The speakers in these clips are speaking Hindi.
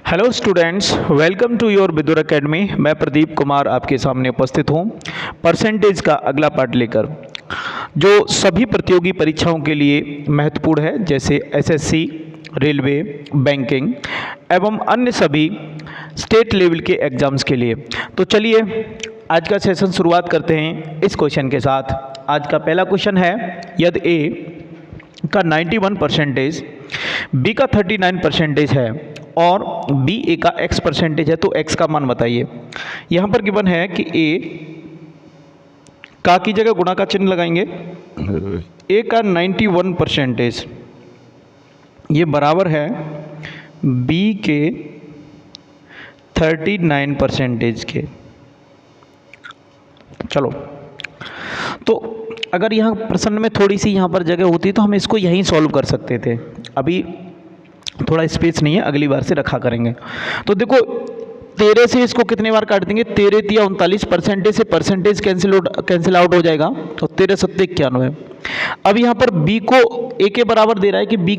Hello students, welcome to your Vidur academy. मैं प्रदीप कुमार आपके सामने उपस्थित हूँ परसेंटेज का अगला पार्ट लेकर, जो सभी प्रतियोगी परीक्षाओं के लिए महत्वपूर्ण है, जैसे एसएससी, रेलवे, बैंकिंग एवं अन्य सभी स्टेट लेवल के एग्ज़ाम्स के लिए। तो चलिए आज का सेशन शुरुआत करते हैं इस क्वेश्चन के साथ। आज का पहला क्वेश्चन है, यदि ए का 91%, बी का 39% है और बी ए का x% है, तो x का मान बताइए। यहाँ पर गिवन है कि ए का की जगह गुणा का चिन्ह लगाएंगे। ए का 91% ये बराबर है बी के 39% के। चलो, तो अगर यहाँ प्रश्न में थोड़ी सी यहाँ पर जगह होती तो हम इसको यहीं सॉल्व कर सकते थे। अभी थोड़ा स्पेस नहीं है, अगली बार से रखा करेंगे। तो देखो 13 से इसको कितने बार काट देंगे, 13 तिया 39, परसेंटेज से परसेंटेज कैंसिल आउट हो जाएगा, तो 13 सत्ते 91। अब यहाँ पर b को a के बराबर दे रहा है कि b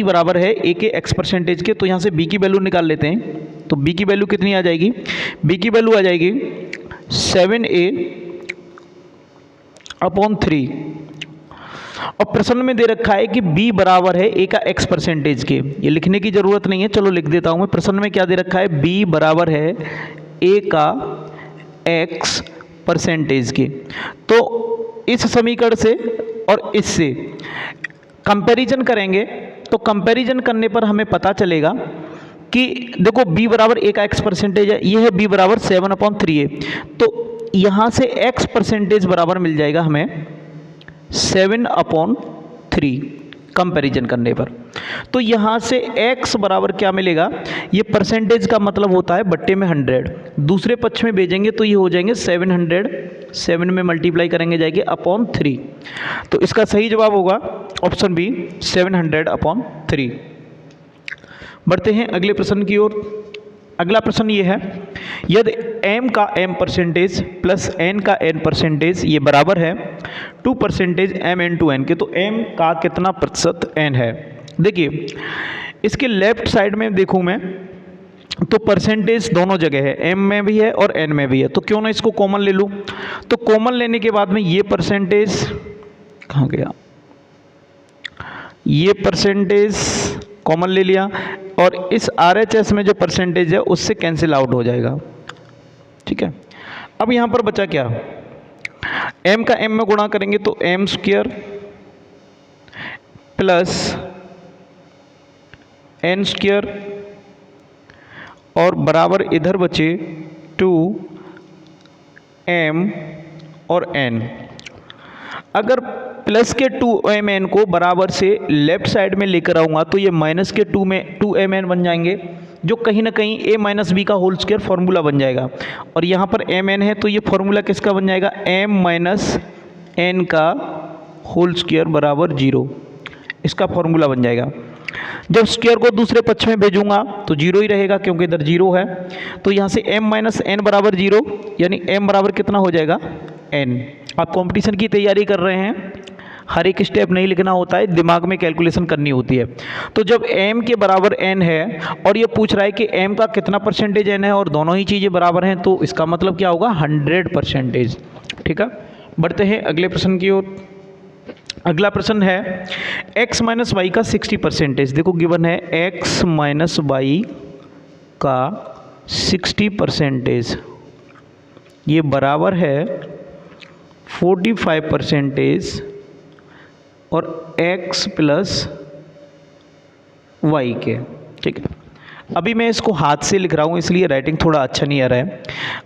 बराबर है a के x% के, तो यहाँ से b की वैल्यू निकाल लेते हैं। तो b की वैल्यू कितनी आ जाएगी, b की वैल्यू आ जाएगी 7a/3। और प्रश्न में दे रखा है कि b बराबर है a का x% के। ये लिखने की ज़रूरत नहीं है, चलो लिख देता हूँ मैं। प्रश्न में क्या दे रखा है, b बराबर है a का x% के। तो इस समीकरण से और इससे कंपैरिजन करेंगे, तो कंपैरिजन करने पर हमें पता चलेगा कि देखो b बराबर a का x% है, ये है b बराबर 7/3 है। तो यहाँ से x% बराबर मिल जाएगा हमें 7/3 कंपैरिजन करने पर। तो यहाँ से x बराबर क्या मिलेगा, ये परसेंटेज का मतलब होता है बट्टे में 100। दूसरे पक्ष में भेजेंगे तो ये हो जाएंगे 700, 7 में मल्टीप्लाई करेंगे जाएंगे /3। तो इसका सही जवाब होगा ऑप्शन बी 700/3। बढ़ते हैं अगले प्रश्न की ओर। अगला प्रश्न ये है, यदि m का m% प्लस n का n% ये बराबर है 2% m into n के, तो m का कितना प्रतिशत n है। देखिए इसके लेफ्ट साइड में देखूँ मैं तो परसेंटेज दोनों जगह है, m में भी है और n में भी है, तो क्यों ना इसको कॉमन ले लूँ। तो कॉमन लेने के बाद में ये परसेंटेज कहाँ गया, ये परसेंटेज कॉमन ले लिया और इस RHS में जो परसेंटेज है उससे कैंसिल आउट हो जाएगा। ठीक है, अब यहाँ पर बचा क्या, m का m में गुणा करेंगे तो m² प्लस n² और बराबर इधर बचे 2m और n। अगर प्लस के 2mn को बराबर से लेफ्ट साइड में लेकर आऊँगा तो ये माइनस के 2mn बन जाएंगे, जो कहीं ना कहीं a माइनस बी का होल स्क्वायर फॉर्मूला बन जाएगा। और यहाँ पर mn है तो ये फॉर्मूला किसका बन जाएगा, m माइनस n का होल स्क्वायर बराबर 0, इसका फॉर्मूला बन जाएगा। जब स्क्वायर को दूसरे पक्ष में भेजूंगा तो 0 ही रहेगा, क्योंकि इधर 0 है। तो यहाँ से m माइनस n बराबर 0, यानी m बराबर कितना हो जाएगा n। आप कंपटीशन की तैयारी कर रहे हैं, हर एक स्टेप नहीं लिखना होता है, दिमाग में कैलकुलेशन करनी होती है। तो जब m के बराबर n है और ये पूछ रहा है कि m का कितना परसेंटेज n है और दोनों ही चीज़ें बराबर हैं, तो इसका मतलब क्या होगा 100%। ठीक है, बढ़ते हैं अगले प्रश्न की ओर। अगला प्रश्न है, x माइनस वाई का 60%। देखो गिवन है x माइनस वाई का 60%, ये बराबर है 45% और x प्लस वाई के। ठीक है, अभी मैं इसको हाथ से लिख रहा हूँ इसलिए राइटिंग थोड़ा अच्छा नहीं आ रहा है।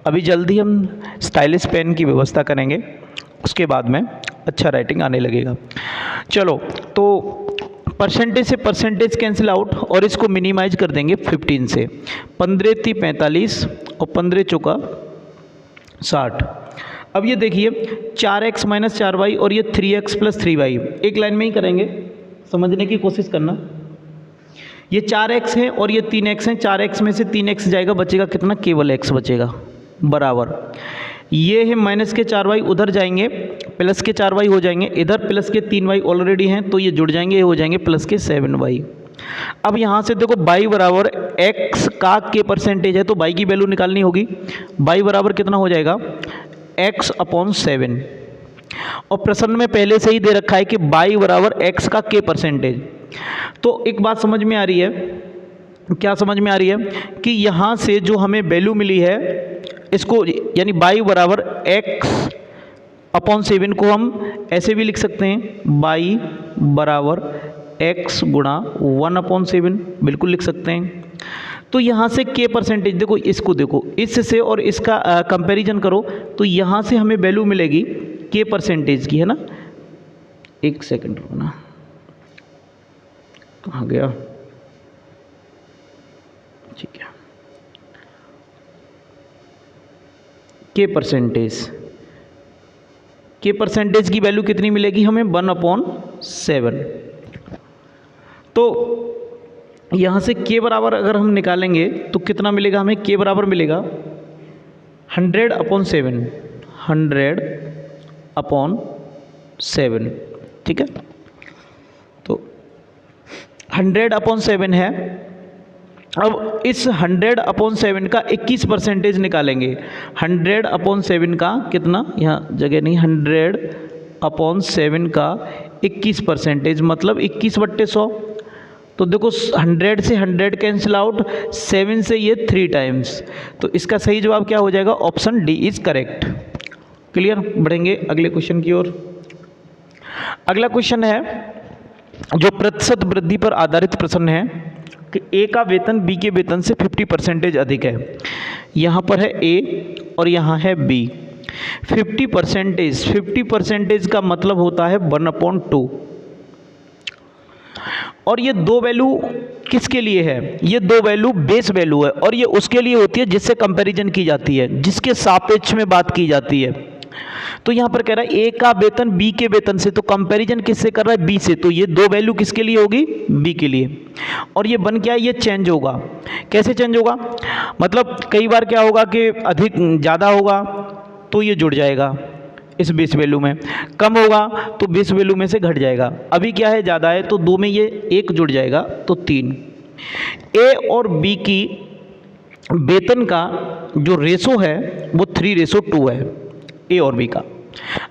अभी जल्दी हम स्टाइलिश पेन की व्यवस्था करेंगे, उसके बाद में अच्छा राइटिंग आने लगेगा। चलो, तो परसेंटेज से परसेंटेज कैंसिल आउट और इसको मिनिमाइज कर देंगे 15 से। 15 × 45 और 15 × 60। अब ये देखिए 4x माइनस 4y और ये 3x प्लस 3y, एक लाइन में ही करेंगे, समझने की कोशिश करना। ये 4x है और ये 3x है, 4x में से 3x जाएगा, बचेगा कितना, केवल x बचेगा, बराबर। ये है माइनस के 4y, उधर जाएंगे प्लस के 4y हो जाएंगे, इधर प्लस के 3y ऑलरेडी हैं तो ये जुड़ जाएंगे, ये हो जाएंगे प्लस के 7y। अब यहाँ से देखो y बराबर x का k परसेंटेज है तो y की वैल्यू निकालनी होगी। y बराबर कितना हो जाएगा x/7, और प्रश्न में पहले से ही दे रखा है कि y बराबर x का k परसेंटेज। तो एक बात समझ में आ रही है, क्या समझ में आ रही है कि यहाँ से जो हमें वैल्यू मिली है इसको, यानी y बराबर x/7 को हम ऐसे भी लिख सकते हैं, y बराबर x गुणा 1/7 बिल्कुल लिख सकते हैं। तो यहाँ से k परसेंटेज देखो, इसको देखो, इससे और इसका कंपैरिजन करो तो यहाँ से हमें वैल्यू मिलेगी k परसेंटेज की, है ना। एक सेकंड रुकना, कहाँ गया, ठीक है, k परसेंटेज की वैल्यू कितनी मिलेगी हमें 1/7। तो यहाँ से k बराबर अगर हम निकालेंगे तो कितना मिलेगा हमें, k बराबर मिलेगा 100/7, 100/7, ठीक है। तो 100/7 है। अब इस 100/7 का 21 परसेंटेज निकालेंगे। 100/7 का कितना, यहाँ जगह नहीं, 100/7 का 21 परसेंटेज मतलब 21/100। तो देखो 100 से 100 कैंसिल आउट, 7 से ये 3 टाइम्स, तो इसका सही जवाब क्या हो जाएगा, option D is correct. Clear. बढ़ेंगे अगले क्वेश्चन की ओर। अगला क्वेश्चन है जो प्रतिशत वृद्धि पर आधारित प्रश्न है कि ए का वेतन बी के वेतन से 50% अधिक है। यहाँ पर है ए और यहाँ है बी। 50% का मतलब होता है 1/2, और ये दो वैल्यू किसके लिए है, ये दो वैल्यू बेस वैल्यू है, और ये उसके लिए होती है जिससे कंपैरिजन की जाती है, जिसके सापेक्ष में बात की जाती है। तो यहाँ पर कह रहा है ए का वेतन बी के वेतन से, तो कंपैरिजन किससे कर रहा है, बी से, तो ये दो वैल्यू किसके लिए होगी, बी के लिए। और ये बन क्या है, ये चेंज होगा। कैसे चेंज होगा, मतलब कई बार क्या होगा कि अधिक ज़्यादा होगा तो ये जुड़ जाएगा इस बेस वैल्यू में, कम होगा तो बेस वैल्यू में से घट जाएगा। अभी क्या है, ज़्यादा है तो 2 में ये 1 जुड़ जाएगा तो 3। ए और बी की वेतन का जो रेशो है वो 3:2 है, ए और बी का।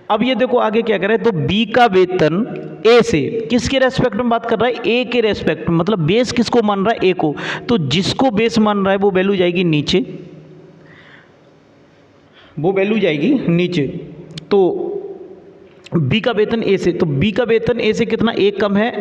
अब ये देखो आगे क्या कर रहा है, तो बी का वेतन ए से किसके रेस्पेक्ट में बात कर रहा है, ए के रेस्पेक्ट में, मतलब बेस किसको मान रहा है, ए को। तो जिसको बेस मान रहा है वो वैल्यू जाएगी नीचे, वो वैल्यू जाएगी नीचे। तो बी का वेतन ए से, तो बी का वेतन ए से कितना, 1 कम है,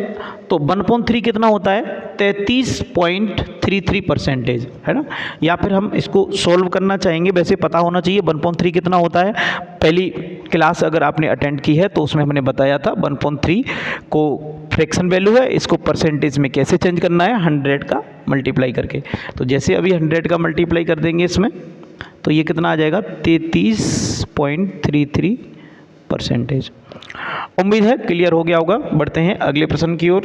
तो 1/3 कितना होता है, 33.33% है ना। या फिर हम इसको सॉल्व करना चाहेंगे, वैसे पता होना चाहिए 1/3 कितना होता है। पहली क्लास अगर आपने अटेंड की है तो उसमें हमने बताया था 1/3 को फ्रैक्शन वैल्यू है, इसको परसेंटेज में कैसे चेंज करना है, 100 का मल्टीप्लाई करके। तो जैसे अभी 100 का मल्टीप्लाई कर देंगे इसमें, तो ये कितना आ जाएगा, 33.33%। उम्मीद है क्लियर हो गया होगा। बढ़ते हैं अगले प्रश्न की ओर।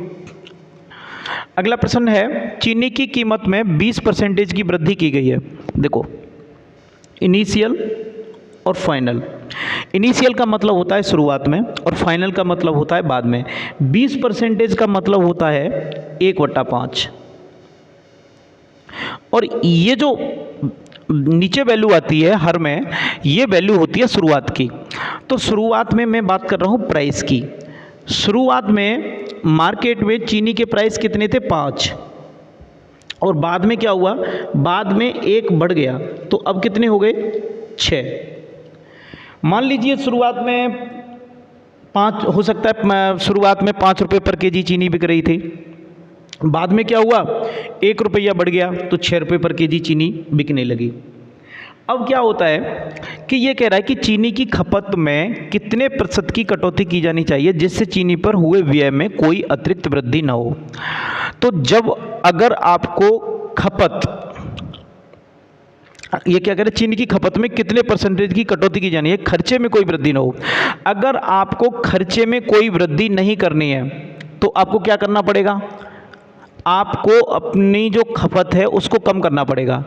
अगला प्रश्न है, चीनी की कीमत में 20% की वृद्धि की गई है। देखो इनिशियल और फाइनल। इनिशियल का मतलब होता है शुरुआत में, और फाइनल का मतलब होता है बाद में। 20% का मतलब होता है 1/5, और ये जो नीचे वैल्यू आती है हर में, ये वैल्यू होती है शुरुआत की। तो शुरुआत में मैं बात कर रहा हूँ प्राइस की। शुरुआत में मार्केट में चीनी के प्राइस कितने थे, 5, और बाद में क्या हुआ, बाद में 1 बढ़ गया, तो अब कितने हो गए, 6। मान लीजिए शुरुआत में 5 हो सकता है, शुरुआत में 5 रुपये पर केजी चीनी बिक रही थी, बाद में क्या हुआ, 1 रुपया बढ़ गया तो 6 रुपये पर केजी चीनी बिकने लगी। अब क्या होता है कि ये कह रहा है कि चीनी की खपत में कितने प्रतिशत की कटौती की जानी चाहिए जिससे चीनी पर हुए व्यय में कोई अतिरिक्त वृद्धि न हो। तो जब अगर आपको खपत, ये क्या कह रहे हैं, चीनी की खपत में कितने परसेंटेज की कटौती की जानी है, खर्चे में कोई वृद्धि ना हो। अगर आपको खर्चे में कोई वृद्धि नहीं करनी है तो आपको क्या करना पड़ेगा, आपको अपनी जो खपत है उसको कम करना पड़ेगा।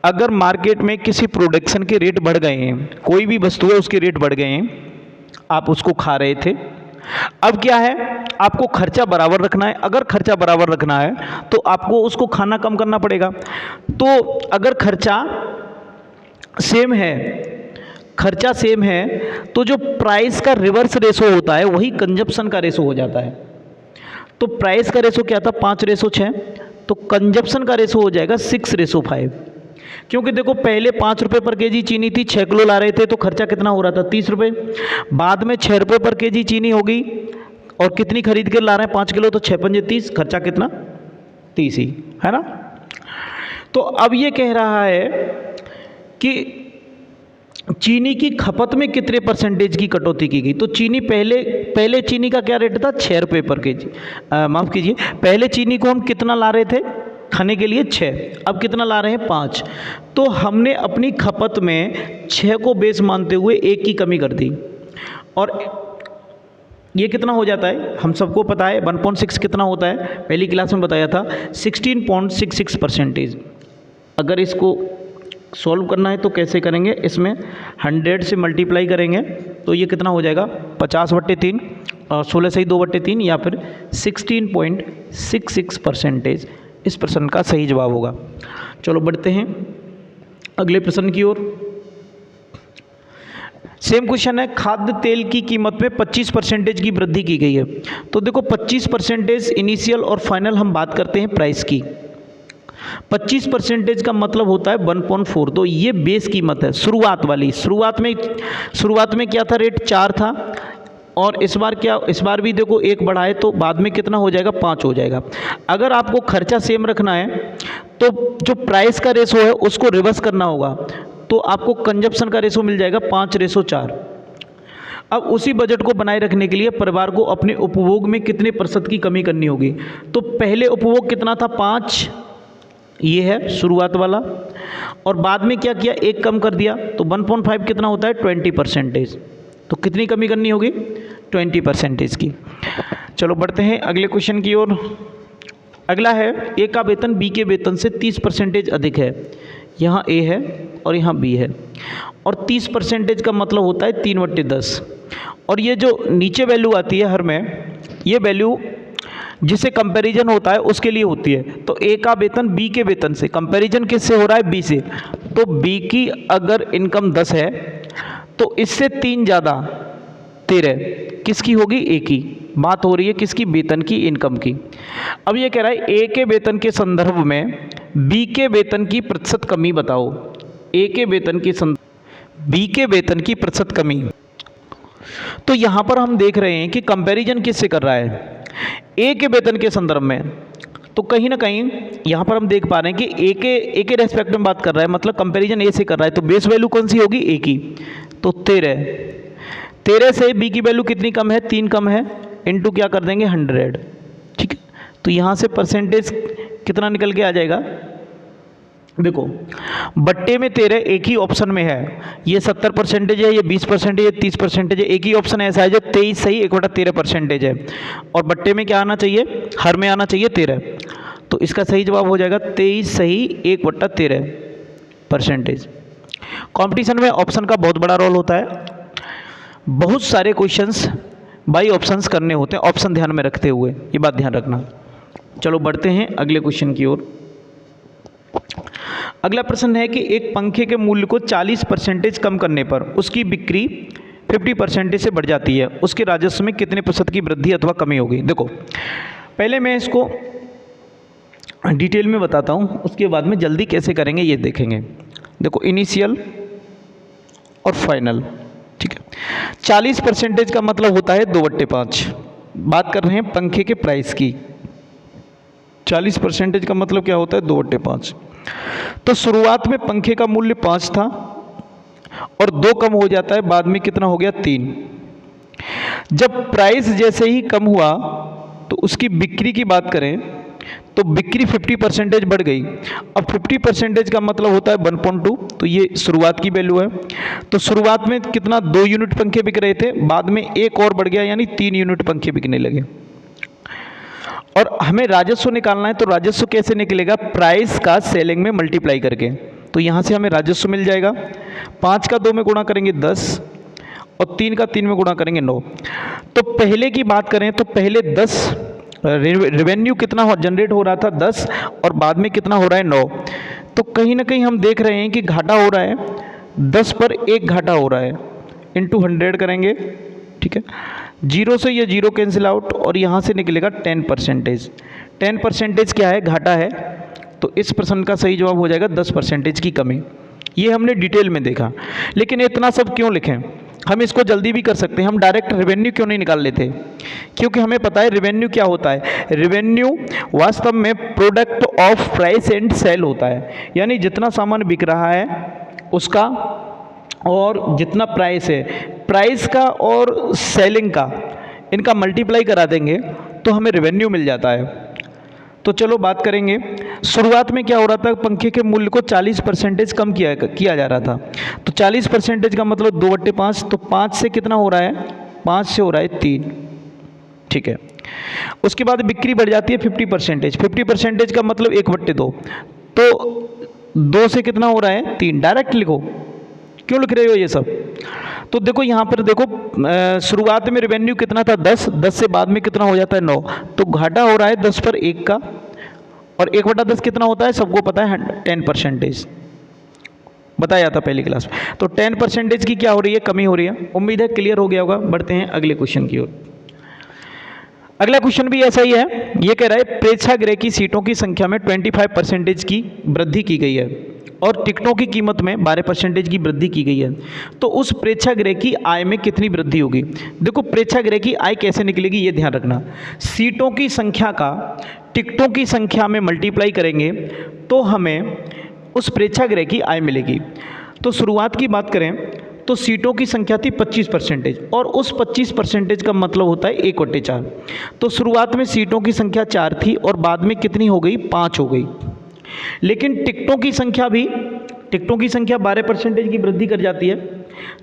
अगर मार्केट में किसी प्रोडक्शन के रेट बढ़ गए हैं, कोई भी वस्तु है उसके रेट बढ़ गए हैं, आप उसको खा रहे थे, अब क्या है, आपको खर्चा बराबर रखना है। अगर खर्चा बराबर रखना है तो आपको उसको खाना कम करना पड़ेगा। तो अगर खर्चा सेम है, खर्चा सेम है, तो जो प्राइस का रिवर्स रेशो होता है वही कंजप्शन का रेशो हो जाता है। तो प्राइस का रेशो क्या था, 5:6, तो कंजप्शन का रेशो हो जाएगा 6:5। क्योंकि देखो पहले 5 रुपये पर केजी चीनी थी, 6 किलो ला रहे थे, तो खर्चा कितना हो रहा था, 30 रुपये। बाद में 6 रुपये पर केजी चीनी होगी और कितनी खरीद कर ला रहे हैं, 5 किलो, तो 6×5 = 30, खर्चा कितना, 30 ही है ना। तो अब ये कह रहा है कि चीनी की खपत में कितने परसेंटेज की कटौती की गई। तो चीनी पहले चीनी का क्या रेट था, 6 रुपये पर केजी, माफ़ कीजिए, पहले चीनी को हम कितना ला रहे थे खाने के लिए, 6, अब कितना ला रहे हैं, 5। तो हमने अपनी खपत में 6 को बेस मानते हुए 1 की कमी कर दी, और ये कितना हो जाता है, हम सबको पता है 1.6 कितना होता है, पहली क्लास में बताया था, 16.66%। अगर इसको सॉल्व करना है तो कैसे करेंगे, इसमें 100 से मल्टीप्लाई करेंगे तो ये कितना हो जाएगा, 50/3, और 16 से ही 2/3, या फिर 16.66% इस प्रश्न का सही जवाब होगा। चलो बढ़ते हैं अगले प्रश्न की ओर। सेम क्वेश्चन है, खाद्य तेल की कीमत में 25% की वृद्धि की गई है। तो देखो 25% इनिशियल और फाइनल हम बात करते हैं प्राइस की। 25% का मतलब होता है 1.4, तो ये बेस कीमत है शुरुआत वाली। शुरुआत में क्या था, रेट 4 था, और इस बार भी देखो 1 बढ़ाए तो बाद में कितना हो जाएगा, 5 हो जाएगा। अगर आपको खर्चा सेम रखना है तो जो प्राइस का रेशो है उसको रिवर्स करना होगा, तो आपको कंजप्शन का रेशो मिल जाएगा 5:4। अब उसी बजट को बनाए रखने के लिए परिवार को अपने उपभोग में कितने प्रतिशत की कमी करनी होगी। तो पहले उपभोग कितना था, 5, ये है शुरुआत वाला, और बाद में क्या किया, 1 कम कर दिया, तो 1.5 कितना होता है, 20%। तो कितनी कमी करनी होगी, 20% की। चलो बढ़ते हैं अगले क्वेश्चन की ओर। अगला है, ए का वेतन बी के वेतन से 30% अधिक है। यहाँ ए है और यहाँ बी है, और 30% का मतलब होता है 3/10। और ये जो नीचे वैल्यू आती है हर में, ये वैल्यू जिसे कंपैरिजन होता है उसके लिए होती है। तो ए का वेतन बी के वेतन से, कंपैरिजन किससे हो रहा है, बी से। तो बी की अगर इनकम 10 है तो इससे 3 ज़्यादा 13 किसकी होगी, ए की। बात हो रही है किसकी, वेतन की, इनकम की। अब ये कह रहा है ए के वेतन के संदर्भ में बी के वेतन की प्रतिशत कमी बताओ। ए के वेतन की बी के वेतन की प्रतिशत कमी। तो यहाँ पर हम देख रहे हैं कि कंपैरिजन किससे कर रहा है, ए के वेतन के संदर्भ में। तो कहीं ना कहीं यहाँ पर हम देख पा रहे हैं कि ए के रेस्पेक्ट में बात कर रहा है, मतलब कंपैरिजन ए से कर रहा है। तो बेस वैल्यू कौन सी होगी, ए की, तो 13 से बी की वैल्यू कितनी कम है, 3 कम है, इनटू क्या कर देंगे, 100। ठीक है, तो यहाँ से परसेंटेज कितना निकल के आ जाएगा, देखो बट्टे में 13 एक ही ऑप्शन में है, ये 70% है, ये 20% है, ये 30% है। एक ही ऑप्शन ऐसा है जो 23 सही 1/13% है, और बट्टे में क्या आना चाहिए, हर में आना चाहिए 13। तो इसका सही जवाब हो जाएगा 23 सही 1/13%। कंपटीशन में ऑप्शन का बहुत बड़ा रोल होता है। बहुत सारे क्वेश्चंस बाई ऑप्शंस करने होते हैं, ऑप्शन ध्यान में रखते हुए, ये बात ध्यान रखना। चलो बढ़ते हैं अगले क्वेश्चन की ओर। अगला प्रश्न है कि एक पंखे के मूल्य को 40% कम करने पर उसकी बिक्री 50% से बढ़ जाती है, उसके राजस्व में कितने प्रतिशत की वृद्धि अथवा कमी होगी। देखो पहले मैं इसको डिटेल में बताता हूँ, उसके बाद में जल्दी कैसे करेंगे ये देखेंगे। देखो इनिशियल और फाइनल, ठीक है। 40% का मतलब होता है 2/5। बात कर रहे हैं पंखे के प्राइस की। 40% का मतलब क्या होता है, 2/5। तो शुरुआत में पंखे का मूल्य 5 था और 2 कम हो जाता है, बाद में कितना हो गया, 3। जब प्राइस जैसे ही कम हुआ तो उसकी बिक्री की बात करें तो बिक्री 50% बढ़ गई। अब 50% का मतलब होता है 1.2, तो ये शुरुआत की वैल्यू है। तो शुरुआत में कितना, 2 यूनिट पंखे बिक रहे थे, बाद में 1 और बढ़ गया, यानी 3 यूनिट पंखे बिकने लगे। और हमें राजस्व निकालना है, तो राजस्व कैसे निकलेगा, प्राइस का सेलिंग में मल्टीप्लाई करके। तो यहाँ से हमें राजस्व मिल जाएगा, 5 का 2 में गुणा करेंगे 10, और 3 का 3 में गुणा करेंगे 9। तो पहले की बात करें तो पहले 10 रेवेन्यू कितना जनरेट हो रहा था 10, और बाद में कितना हो रहा है 9। तो कहीं ना कहीं हम देख रहे हैं कि घाटा हो रहा है 10 पर 1 घाटा हो रहा है, इंटू 100 करेंगे, ठीक है। 0 से ये 0 कैंसिल आउट और यहाँ से निकलेगा 10%। 10% क्या है, घाटा है। तो इस प्रश्न का सही जवाब हो जाएगा 10% की कमी। ये हमने डिटेल में देखा, लेकिन इतना सब क्यों लिखें, हम इसको जल्दी भी कर सकते हैं। हम डायरेक्ट रेवेन्यू क्यों नहीं निकाल लेते, क्योंकि हमें पता है रेवेन्यू क्या होता है। रेवेन्यू वास्तव में product of price and sale होता है, यानी जितना सामान बिक रहा है उसका और जितना प्राइस है, प्राइस का और सेलिंग का, इनका मल्टीप्लाई करा देंगे तो हमें रेवेन्यू मिल जाता है। तो चलो बात करेंगे, शुरुआत में क्या हो रहा था, पंखे के मूल्य को 40% कम किया जा रहा था। तो 40% का मतलब 2/5, तो 5 से कितना हो रहा है, 5 से हो रहा है 3, ठीक है। उसके बाद बिक्री बढ़ जाती है 50%। 50% का मतलब 1/2, तो 2 से कितना हो रहा है 3। डायरेक्ट लिखो, क्यों लिख रहे हो ये सब। तो देखो यहाँ पर देखो, शुरुआत में रेवेन्यू कितना था 10, 10 से बाद में कितना हो जाता है 9, तो घाटा हो रहा है 10 पर 1 का, और 1/10 कितना होता है सबको पता है 10%, बताया जाता पहली क्लास में। तो 10% की क्या हो रही है, कमी हो रही है। उम्मीद है क्लियर हो गया होगा। बढ़ते हैं अगले क्वेश्चन की ओर। अगला क्वेश्चन भी ऐसा ही है, ये कह रहा है प्रेक्षागृह की सीटों की संख्या में 25% की वृद्धि की गई है और टिकटों की कीमत में 12% की वृद्धि की गई है। तो उस प्रेक्षागृह की आय में कितनी वृद्धि होगी। देखो प्रेक्षागृह की आय कैसे निकलेगी ये ध्यान रखना, सीटों की संख्या का टिकटों की संख्या में मल्टीप्लाई करेंगे तो हमें उस प्रेक्षागृह की आय मिलेगी। तो शुरुआत की बात करें तो सीटों की संख्या थी 25%, और उस 25% का मतलब होता है 1/4। तो शुरुआत में सीटों की संख्या 4 थी और बाद में कितनी हो गई, 5 हो गई। लेकिन टिकटों की संख्या 12% की वृद्धि कर जाती है।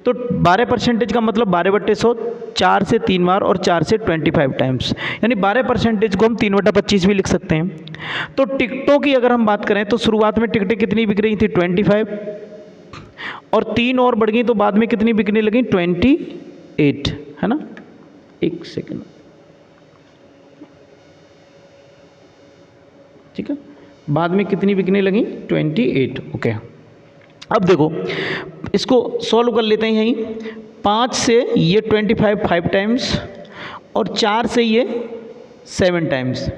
तो 12% का मतलब 12/100, 4 से 3 बार और 4 से 25 टाइम्स, यानी 12% को हम 3/25 भी लिख सकते हैं। तो टिकटों की अगर हम बात करें तो शुरुआत में टिकटें कितनी बिक रही थी 25, और 3 और बढ़ गई तो बाद में कितनी बिकने लगी 28, है ना। एक सेकेंड, ठीक है, बाद में कितनी बिकने लगी 28, ओके। अब देखो इसको सॉल्व कर लेते हैं। यहीं 5 से ये 25 5 टाइम्स और 4 से ये 7 टाइम्स।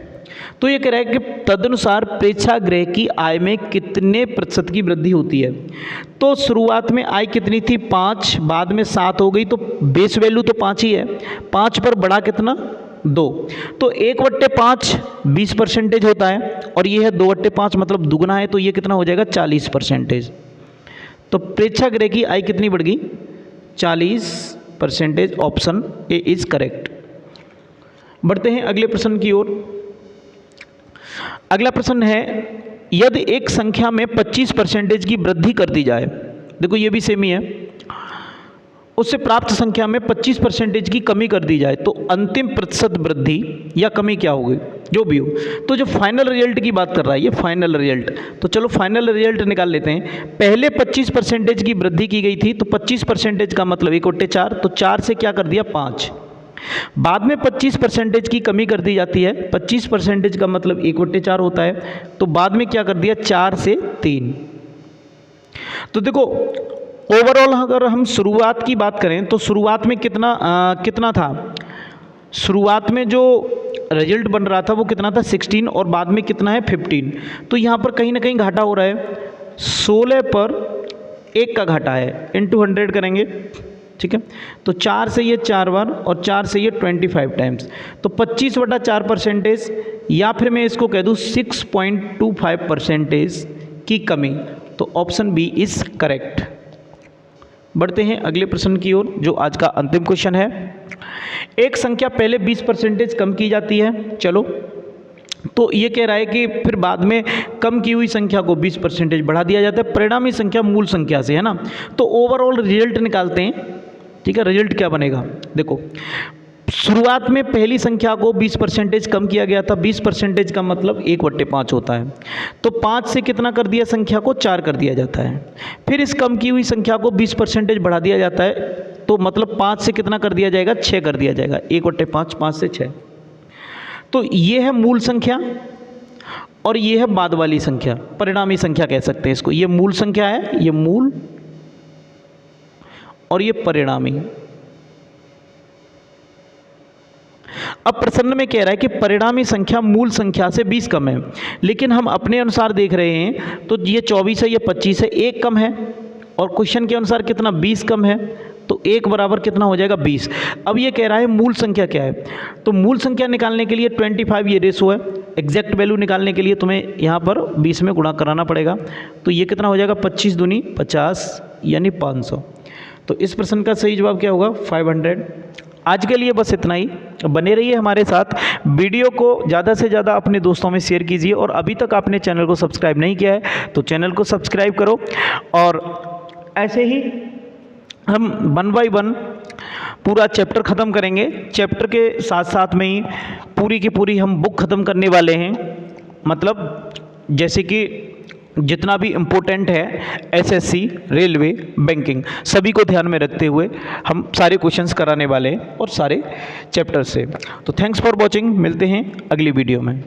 तो ये कह रहा है कि तदनुसार प्रेक्षागृह की आय में कितने प्रतिशत की वृद्धि होती है। तो शुरुआत में आय कितनी थी 5, बाद में 7 हो गई, तो बेस वैल्यू तो 5 ही है, 5 पर बढ़ा कितना 2, तो 1/5 20% होता है, और ये है 2/5 मतलब दुगना है, तो ये कितना हो जाएगा 40%। तो प्रेक्षागृह की आय कितनी बढ़ गई 40%। Option A is correct. बढ़ते हैं अगले प्रश्न की ओर। अगला प्रश्न है, यदि एक संख्या में 25% की वृद्धि कर दी जाए, देखो ये भी सेम ही है, उससे प्राप्त संख्या में 25% की कमी कर दी जाए तो अंतिम प्रतिशत वृद्धि या कमी क्या होगी, जो भी हो। तो जो फाइनल रिजल्ट की बात कर रहा है ये फाइनल रिजल्ट, तो चलो फाइनल रिजल्ट निकाल लेते हैं। पहले 25% की वृद्धि की गई थी, तो 25% का मतलब 1/4, तो 4 से क्या कर दिया 5। बाद में 25% की कमी कर दी जाती है, 25% का मतलब 1/4 होता है, तो बाद में क्या कर दिया 4 से 3। तो देखो ओवरऑल अगर हम शुरुआत की बात करें तो शुरुआत में कितना था, शुरुआत में जो रिजल्ट बन रहा था वो कितना था 16, और बाद में कितना है 15। तो यहाँ पर कहीं ना कहीं घाटा हो रहा है, 16 पर 1 का घाटा है, इंटू 100 करेंगे, ठीक है। तो 4 से ये 4 बार और 4 से ये 25 टाइम्स, तो 25/4%, या फिर मैं इसको कह दूँ 6.25% की कमी। तो ऑप्शन बी इज करेक्ट। बढ़ते हैं अगले प्रश्न की ओर, जो आज का अंतिम क्वेश्चन है। एक संख्या पहले 20% कम की जाती है, चलो, तो ये कह रहा है कि फिर बाद में कम की हुई संख्या को 20% बढ़ा दिया जाता है, परिणामी संख्या मूल संख्या से, है ना। तो ओवरऑल रिजल्ट निकालते हैं, ठीक है। रिजल्ट क्या बनेगा, देखो शुरुआत में पहली संख्या को 20% कम किया गया था। 20% का मतलब 1/5 होता है। तो 5 से कितना कर दिया, संख्या को 4 कर दिया जाता है। फिर इस कम की हुई संख्या को 20% बढ़ा दिया जाता है, तो मतलब 5 से कितना कर दिया जाएगा, 6 कर दिया जाएगा। 1/5, 5 से 6। तो ये है मूल संख्या और ये है बाद वाली संख्या, परिणामी संख्या कह सकते हैं इसको। ये मूल संख्या है, ये मूल, और ये परिणामी। अब प्रश्न में कह रहा है कि परिणामी संख्या मूल संख्या से 20 कम है, लेकिन हम अपने अनुसार देख रहे हैं तो ये 24 है, ये 25 है, 1 कम है, और क्वेश्चन के अनुसार कितना, 20 कम है, तो 1 बराबर कितना हो जाएगा, 20। अब ये कह रहा है मूल संख्या क्या है, तो मूल संख्या निकालने के लिए 25 ये रेशो है, एग्जैक्ट वैल्यू निकालने के लिए तुम्हें यहाँ पर 20 में गुणा कराना पड़ेगा। तो ये कितना हो जाएगा, 25 दूनी 50 यानी 500। तो इस प्रश्न का सही जवाब क्या होगा, 500। आज के लिए बस इतना ही। बने रहिए हमारे साथ। वीडियो को ज़्यादा से ज़्यादा अपने दोस्तों में शेयर कीजिए, और अभी तक आपने चैनल को सब्सक्राइब नहीं किया है तो चैनल को सब्सक्राइब करो। और ऐसे ही हम 1 बाय 1 पूरा चैप्टर ख़त्म करेंगे। चैप्टर के साथ साथ में ही पूरी की पूरी हम बुक ख़त्म करने वाले हैं। मतलब जैसे कि जितना भी इम्पोर्टेंट है, एसएससी, रेलवे, बैंकिंग, सभी को ध्यान में रखते हुए हम सारे क्वेश्चंस कराने वाले हैं, और सारे चैप्टर से। तो थैंक्स फॉर वॉचिंग। मिलते हैं अगली वीडियो में।